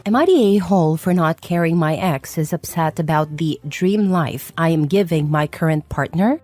Am I the a-hole for not caring my ex is upset about the dream life I am giving my current partner?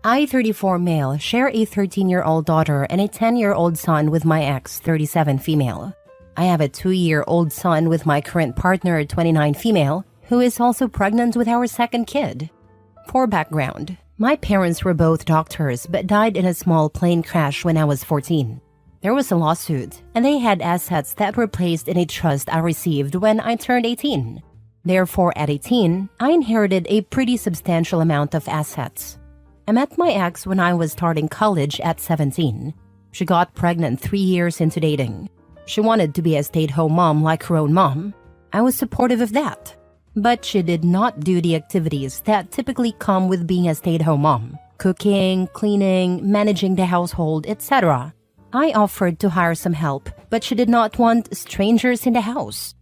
I, 34 male, share a 13-year-old daughter and a 10-year-old son with my ex, 37 female. I have a 2-year-old son with my current partner, 29 female, who is also pregnant with our second kid. For background, my parents were both doctors but died in a small plane crash when I was 14. There was a lawsuit, and they had assets that were placed in a trust I received when I turned 18. Therefore, at 18, I inherited a pretty substantial amount of assets. I met my ex when I was starting college at 17. She got pregnant 3 years into dating. She wanted to be a stay-at-home mom like her own mom. I was supportive of that. But she did not do the activities that typically come with being a stay-at-home mom. Cooking, cleaning, managing the household, etc. I offered to hire some help, but she did not want strangers in the house.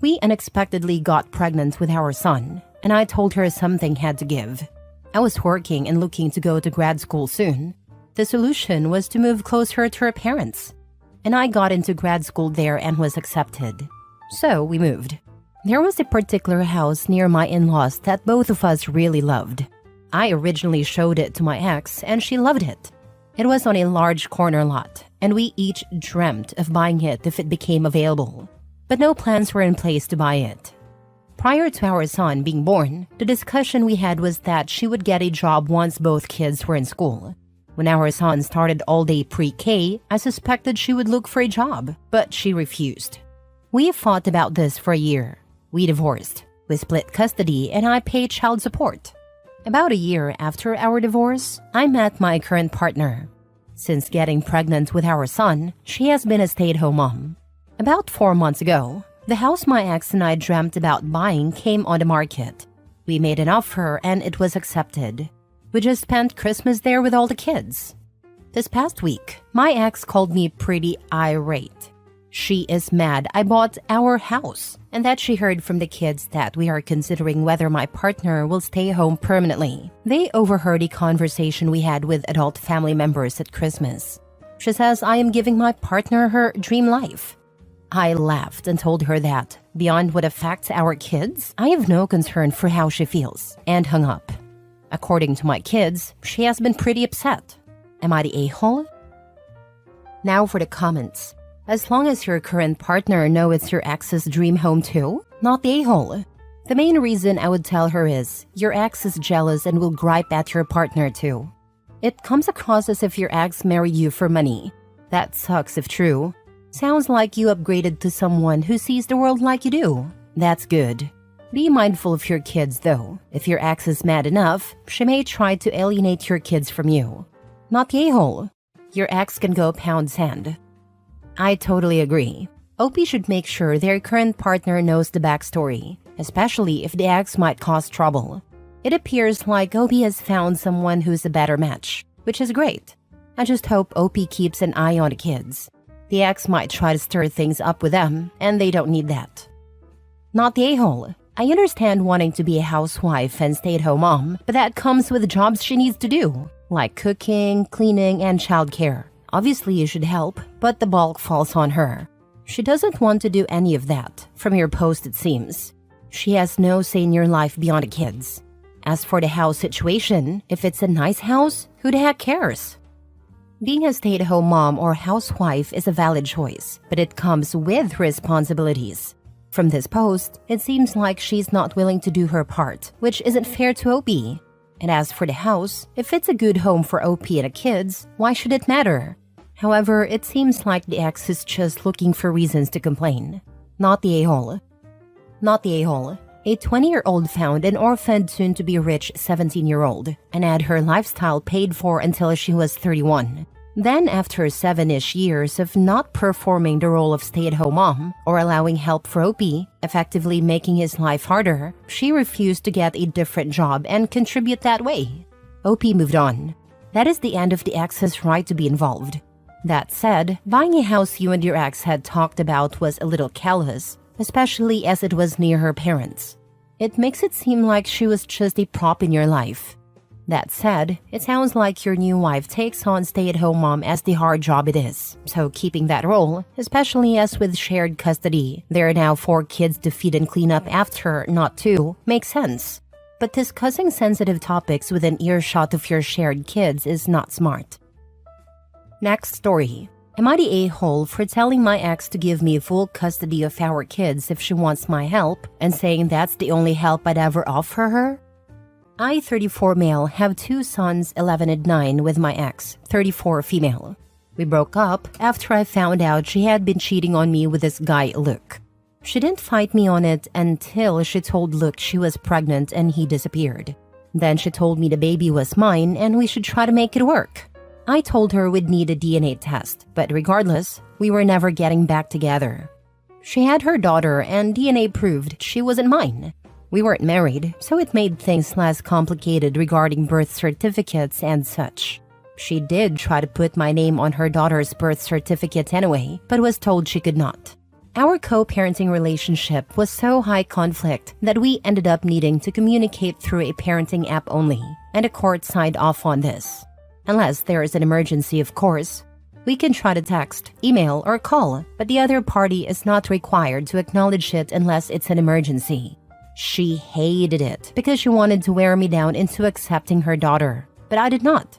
We unexpectedly got pregnant with our son, and I told her something had to give. I was working and looking to go to grad school soon. The solution was to move closer to her parents, and I got into grad school there and was accepted. So we moved. There was a particular house near my in-laws that both of us really loved. I originally showed it to my ex, and she loved it. It was on a large corner lot, and we each dreamt of buying it if it became available. But no plans were in place to buy it. Prior to our son being born, the discussion we had was that she would get a job once both kids were in school. When our son started all-day pre-K, I suspected she would look for a job, but she refused. We fought about this for a year. We divorced. We split custody, and I paid child support. About a year after our divorce, I met my current partner. Since getting pregnant with our son, she has been a stay-at-home mom. About 4 months ago, the house my ex and I dreamt about buying came on the market. We made an offer and it was accepted. We just spent Christmas there with all the kids. This past week, my ex called me pretty irate. She is mad I bought our house and that she heard from the kids that we are considering whether my partner will stay home permanently. They overheard a conversation we had with adult family members at Christmas. She says I am giving my partner her dream life. I laughed and told her that, beyond what affects our kids, I have no concern for how she feels, and hung up. According to my kids, she has been pretty upset. Am I the a-hole? Now for the comments. As long as your current partner knows it's your ex's dream home too, not the a-hole. The main reason I would tell her is, your ex is jealous and will gripe at your partner too. It comes across as if your ex married you for money. That sucks if true. Sounds like you upgraded to someone who sees the world like you do. That's good. Be mindful of your kids though. If your ex is mad enough, she may try to alienate your kids from you. Not the a-hole. Your ex can go pound sand. I totally agree. OP should make sure their current partner knows the backstory, especially if the ex might cause trouble. It appears like OP has found someone who's a better match, which is great. I just hope OP keeps an eye on the kids. The ex might try to stir things up with them, and they don't need that. Not the a-hole. I understand wanting to be a housewife and stay-at-home mom, but that comes with jobs she needs to do, like cooking, cleaning, and childcare. Obviously you should help, but the bulk falls on her. She doesn't want to do any of that, from your post it seems. She has no say in your life beyond the kids. As for the house situation, if it's a nice house, who the heck cares? Being a stay-at-home mom or housewife is a valid choice, but it comes with responsibilities. From this post, it seems like she's not willing to do her part, which isn't fair to OP. And as for the house, if it's a good home for OP and the kids, why should it matter? However, it seems like the ex is just looking for reasons to complain. Not the a-hole. Not the a-hole. A 20-year-old found an orphaned soon-to-be-rich 17-year-old and had her lifestyle paid for until she was 31. Then, after 7-ish years of not performing the role of stay-at-home mom or allowing help for OP, effectively making his life harder, she refused to get a different job and contribute that way. OP moved on. That is the end of the ex's right to be involved. That said, buying a house you and your ex had talked about was a little callous, especially as it was near her parents. It makes it seem like she was just a prop in your life. That said, it sounds like your new wife takes on stay-at-home mom as the hard job it is. So keeping that role, especially as with shared custody, there are now 4 kids to feed and clean up after, not 2, makes sense. But discussing sensitive topics within earshot of your shared kids is not smart. Next story. Am I the a-hole for telling my ex to give me full custody of our kids if she wants my help and saying that's the only help I'd ever offer her? I, 34 male, have 2 sons, 11 and 9, with my ex, 34 female. We broke up after I found out she had been cheating on me with this guy, Luke. She didn't fight me on it until she told Luke she was pregnant and he disappeared. Then she told me the baby was mine and we should try to make it work. I told her we'd need a DNA test, but regardless, we were never getting back together. She had her daughter and DNA proved she wasn't mine. We weren't married, so it made things less complicated regarding birth certificates and such. She did try to put my name on her daughter's birth certificate anyway, but was told she could not. Our co-parenting relationship was so high conflict that we ended up needing to communicate through a parenting app only, and a court signed off on this. Unless there is an emergency, of course. We can try to text, email, or call, but the other party is not required to acknowledge it unless it's an emergency. She hated it because she wanted to wear me down into accepting her daughter, but I did not.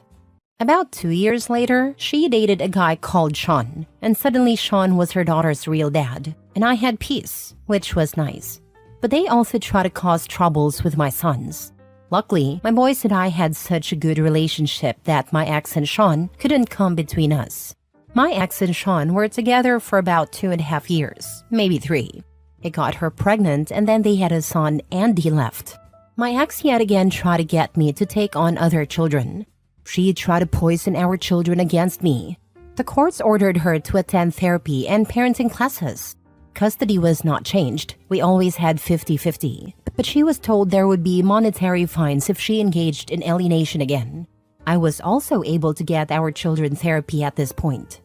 About 2 years later, she dated a guy called Sean, and suddenly Sean was her daughter's real dad, and I had peace, which was nice. But they also tried to cause troubles with my sons. Luckily, my boys and I had such a good relationship that my ex and Sean couldn't come between us. My ex and Sean were together for about 2.5 years, maybe 3. He got her pregnant and then they had a son and he left. My ex yet again tried to get me to take on other children. She tried to poison our children against me. The courts ordered her to attend therapy and parenting classes. Custody was not changed. We always had 50-50. But she was told there would be monetary fines if she engaged in alienation again. I was also able to get our children therapy at this point.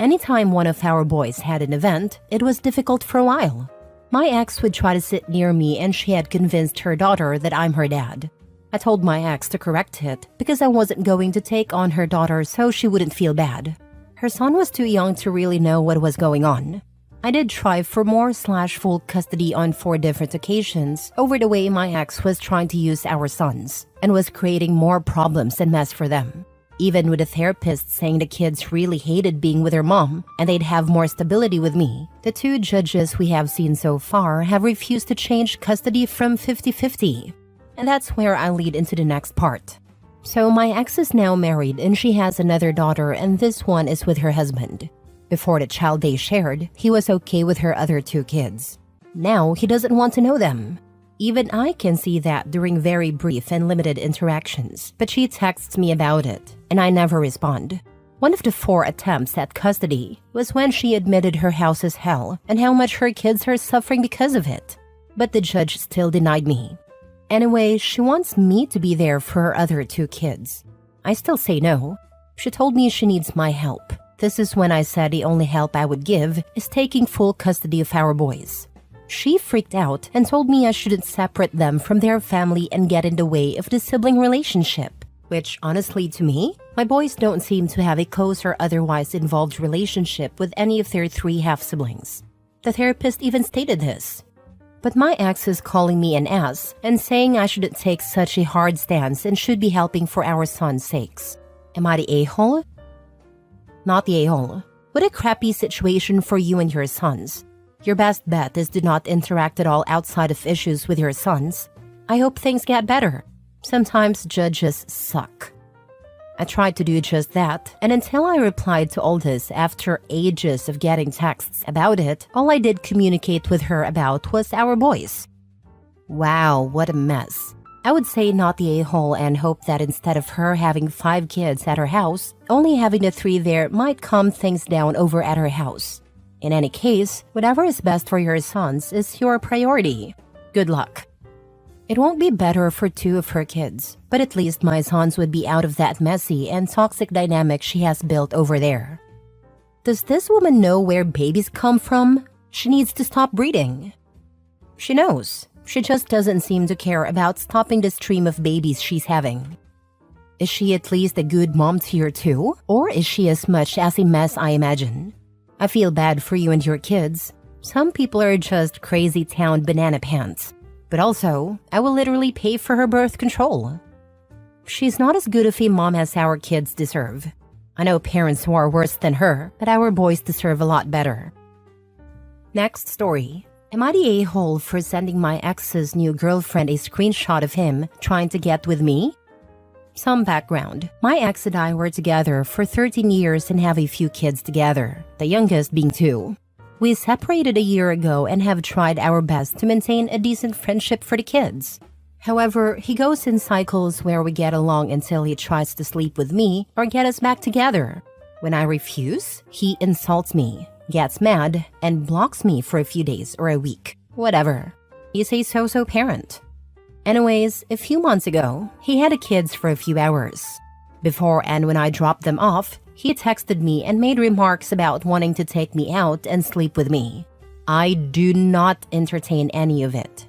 Anytime one of our boys had an event, it was difficult for a while. My ex would try to sit near me and she had convinced her daughter that I'm her dad. I told my ex to correct it because I wasn't going to take on her daughter so she wouldn't feel bad. Her son was too young to really know what was going on. I did try for more/full custody on 4 different occasions over the way my ex was trying to use our sons and was creating more problems and mess for them. Even with a therapist saying the kids really hated being with their mom and they'd have more stability with me, the 2 judges we have seen so far have refused to change custody from 50-50. And that's where I lead into the next part. So my ex is now married and she has another daughter and this one is with her husband. Before the child they shared, he was okay with her other 2 kids. Now he doesn't want to know them. Even I can see that during very brief and limited interactions, but she texts me about it, and I never respond. One of the 4 attempts at custody was when she admitted her house is hell and how much her kids are suffering because of it. But the judge still denied me. Anyway, she wants me to be there for her other 2 kids. I still say no. She told me she needs my help. This is when I said the only help I would give is taking full custody of our boys. She freaked out and told me I shouldn't separate them from their family and get in the way of the sibling relationship. Which, honestly to me, my boys don't seem to have a close or otherwise involved relationship with any of their 3 half-siblings. The therapist even stated this. But my ex is calling me an ass and saying I shouldn't take such a hard stance and should be helping for our son's sakes. Am I the a-hole? Not the a-hole. What a crappy situation for you and your sons. Your best bet is to not interact at all outside of issues with your sons. I hope things get better. Sometimes judges suck. I tried to do just that, and until I replied to all this after ages of getting texts about it, all I did communicate with her about was our boys. Wow, what a mess. I would say not the a-hole and hope that instead of her having 5 kids at her house, only having the 3 there might calm things down over at her house. In any case, whatever is best for your sons is your priority. Good luck. It won't be better for 2 of her kids, but at least my sons would be out of that messy and toxic dynamic she has built over there. Does this woman know where babies come from? She needs to stop breeding. She knows. She just doesn't seem to care about stopping the stream of babies she's having. Is she at least a good mom to you too? Or is she as much as a mess I imagine? I feel bad for you and your kids. Some people are just crazy town banana pants. But also, I will literally pay for her birth control. She's not as good of a mom as our kids deserve. I know parents who are worse than her, but our boys deserve a lot better. Next story. Am I the a-hole for sending my ex's new girlfriend a screenshot of him trying to get with me? Some background. My ex and I were together for 13 years and have a few kids together, the youngest being 2. We separated a year ago and have tried our best to maintain a decent friendship for the kids. However, he goes in cycles where we get along until he tries to sleep with me or get us back together. When I refuse, he insults me, gets mad, and blocks me for a few days or a week. Whatever. He's a so-so parent. Anyways, a few months ago, he had the kids for a few hours. Before and when I dropped them off, he texted me and made remarks about wanting to take me out and sleep with me. I do not entertain any of it.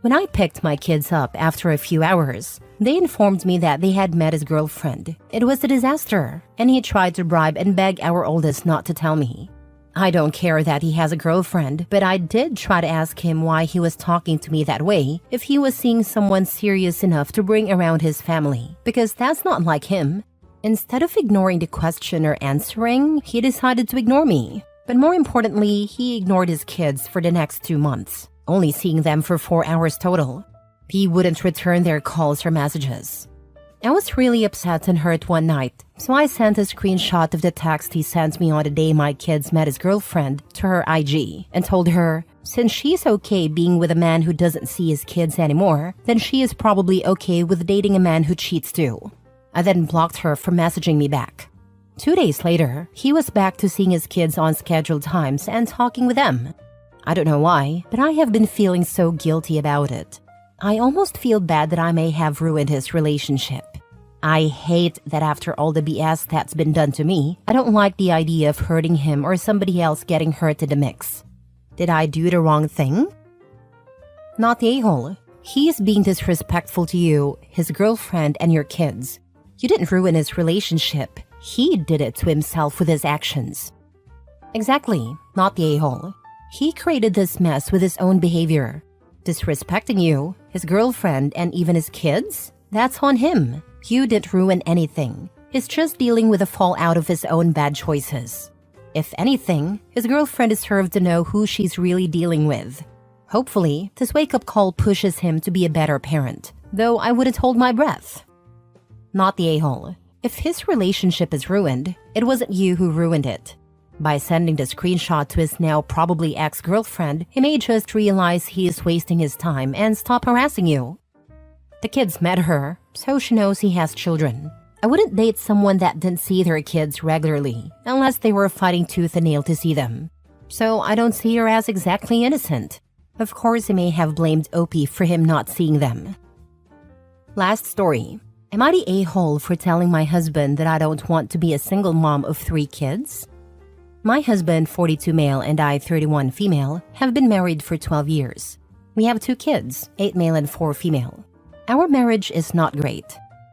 When I picked my kids up after a few hours, they informed me that they had met his girlfriend. It was a disaster, and he tried to bribe and beg our oldest not to tell me. I don't care that he has a girlfriend, but I did try to ask him why he was talking to me that way if he was seeing someone serious enough to bring around his family, because that's not like him. Instead of ignoring the question or answering, he decided to ignore me. But more importantly, he ignored his kids for the next 2 months, only seeing them for 4 hours total. He wouldn't return their calls or messages. I was really upset and hurt one night, so I sent a screenshot of the text he sent me on the day my kids met his girlfriend to her IG and told her, since she's okay being with a man who doesn't see his kids anymore, then she is probably okay with dating a man who cheats too. I then blocked her from messaging me back. 2 days later, he was back to seeing his kids on scheduled times and talking with them. I don't know why, but I have been feeling so guilty about it. I almost feel bad that I may have ruined his relationship. I hate that after all the BS that's been done to me, I don't like the idea of hurting him or somebody else getting hurt in the mix. Did I do the wrong thing? Not the a-hole. He is being disrespectful to you, his girlfriend, and your kids. You didn't ruin his relationship. He did it to himself with his actions. Exactly, not the a-hole. He created this mess with his own behavior. Disrespecting you, his girlfriend, and even his kids? That's on him. You didn't ruin anything. He's just dealing with the fallout of his own bad choices. If anything, his girlfriend deserved to know who she's really dealing with. Hopefully, this wake-up call pushes him to be a better parent, though I wouldn't hold my breath. Not the a-hole. If his relationship is ruined, it wasn't you who ruined it. By sending the screenshot to his now probably ex-girlfriend, he may just realize he is wasting his time and stop harassing you. The kids met her, so she knows he has children. I wouldn't date someone that didn't see their kids regularly, unless they were fighting tooth and nail to see them. So I don't see her as exactly innocent. Of course, he may have blamed Opie for him not seeing them. Last story. Am I the a-hole for telling my husband that I don't want to be a single mom of 3 kids? My husband, 42 male, and I, 31 female, have been married for 12 years. We have 2 kids, 8 male and 4 female. Our marriage is not great.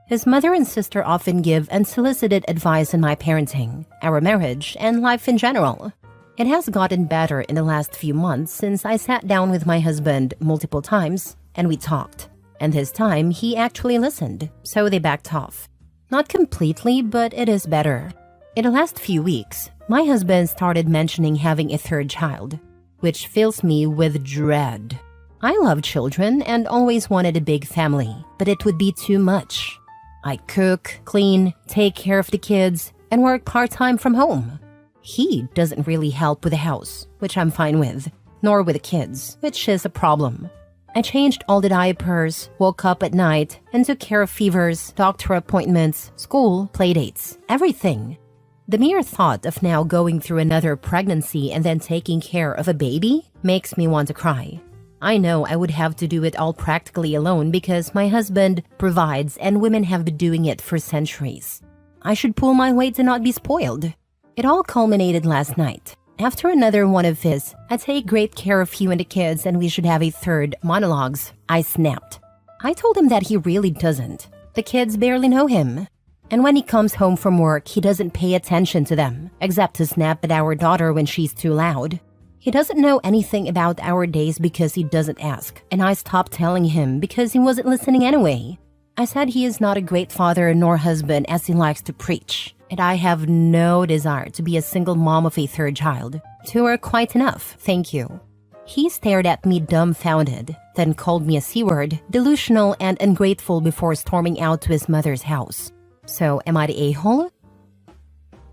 His mother and sister often give unsolicited advice on my parenting, our marriage, and life in general. It has gotten better in the last few months since I sat down with my husband multiple times and we talked. And this time, he actually listened, so they backed off. Not completely, but it is better. In the last few weeks, my husband started mentioning having a 3rd child, which fills me with dread. I love children and always wanted a big family, but it would be too much. I cook, clean, take care of the kids, and work part-time from home. He doesn't really help with the house, which I'm fine with, nor with the kids, which is a problem. I changed all the diapers, woke up at night, and took care of fevers, doctor appointments, school, playdates, everything. The mere thought of now going through another pregnancy and then taking care of a baby makes me want to cry. I know I would have to do it all practically alone because my husband provides and women have been doing it for centuries. I should pull my weight and not be spoiled. It all culminated last night. After another one of his, I take great care of you and the kids and we should have a 3rd monologues, I snapped. I told him that he really doesn't. The kids barely know him. And when he comes home from work, he doesn't pay attention to them, except to snap at our daughter when she's too loud. He doesn't know anything about our days because he doesn't ask, and I stopped telling him because he wasn't listening anyway. I said he is not a great father nor husband as he likes to preach, and I have no desire to be a single mom of a third child. Two are quite enough, thank you. He stared at me dumbfounded, then called me a C-word, delusional and ungrateful before storming out to his mother's house. So, am I the a-hole?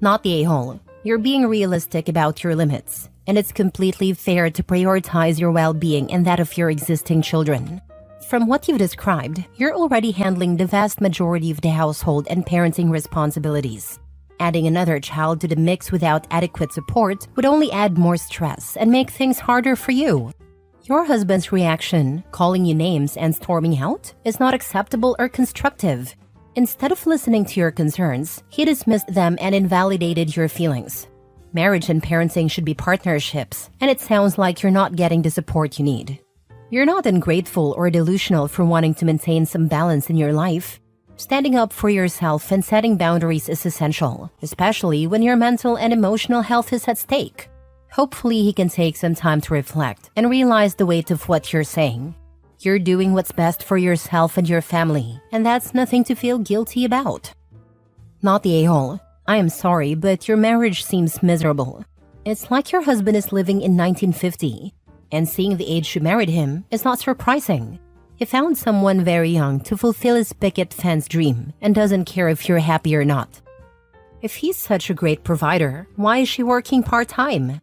Not the a-hole. You're being realistic about your limits, and it's completely fair to prioritize your well-being and that of your existing children. From what you've described, you're already handling the vast majority of the household and parenting responsibilities. Adding another child to the mix without adequate support would only add more stress and make things harder for you. Your husband's reaction, calling you names and storming out, is not acceptable or constructive. Instead of listening to your concerns, he dismissed them and invalidated your feelings. Marriage and parenting should be partnerships, and it sounds like you're not getting the support you need. You're not ungrateful or delusional for wanting to maintain some balance in your life. Standing up for yourself and setting boundaries is essential, especially when your mental and emotional health is at stake. Hopefully, he can take some time to reflect and realize the weight of what you're saying. You're doing what's best for yourself and your family, and that's nothing to feel guilty about. Not the a-hole. I am sorry, but your marriage seems miserable. It's like your husband is living in 1950, and seeing the age you married him is not surprising. He found someone very young to fulfill his picket fence dream and doesn't care if you're happy or not. If he's such a great provider, why is she working part-time?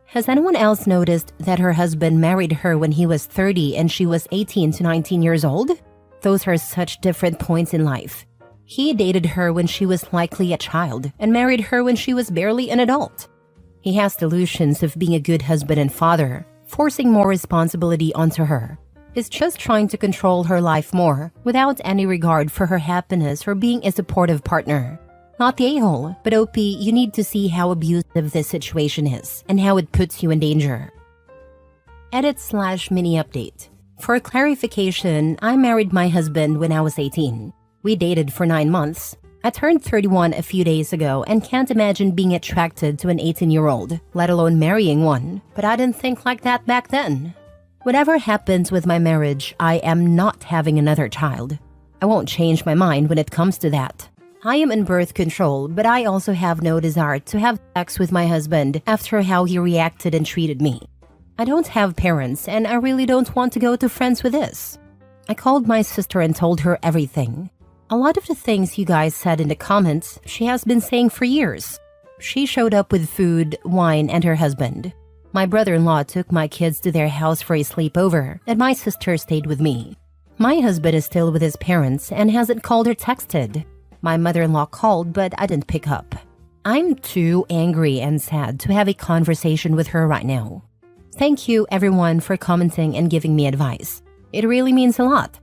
Has anyone else noticed that her husband married her when he was 30 and she was 18 to 19 years old? Those are such different points in life. He dated her when she was likely a child and married her when she was barely an adult. He has delusions of being a good husband and father, forcing more responsibility onto her. Is just trying to control her life more without any regard for her happiness or being a supportive partner. Not the a-hole, but OP, you need to see how abusive this situation is and how it puts you in danger. Edit/mini update. For clarification, I married my husband when I was 18. We dated for 9 months. I turned 31 a few days ago and can't imagine being attracted to an 18-year-old, let alone marrying one, but I didn't think like that back then. Whatever happens with my marriage, I am not having another child. I won't change my mind when it comes to that. I am in birth control, but I also have no desire to have sex with my husband after how he reacted and treated me. I don't have parents, and I really don't want to go to friends with this. I called my sister and told her everything. A lot of the things you guys said in the comments, she has been saying for years. She showed up with food, wine, and her husband. My brother-in-law took my kids to their house for a sleepover, and my sister stayed with me. My husband is still with his parents and hasn't called or texted. My mother-in-law called, but I didn't pick up. I'm too angry and sad to have a conversation with her right now. Thank you, everyone, for commenting and giving me advice. It really means a lot.